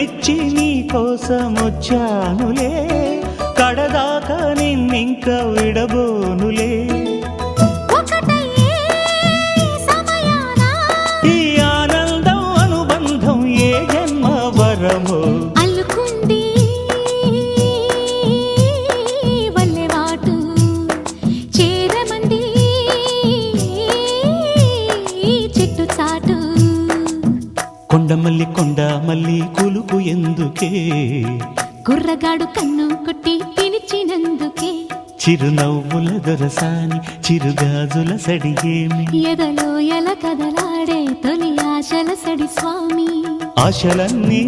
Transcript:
మెచ్చి నీ కోసం వచ్చానులే, కడదాకా నిన్నింక విడబోనులే. ఈ ఆనందం అనుబంధం ఏ జన్మ వరమో అల్లుకుంది వల్లెవాటు, చేరమంది చెట్టు చాటు. కొండమల్లి కొండమల్లి కులుకు ఎందుకే, కుర్రగాడు కన్ను కొట్టి పిలిచినందుకే. చిరునవ్వుల దొరసాని చిరుగాజుల సడిగేమి, ఎదలో ఎల కదలాడే తొలి ఆశల సడి స్వామి. ఆశలన్నీ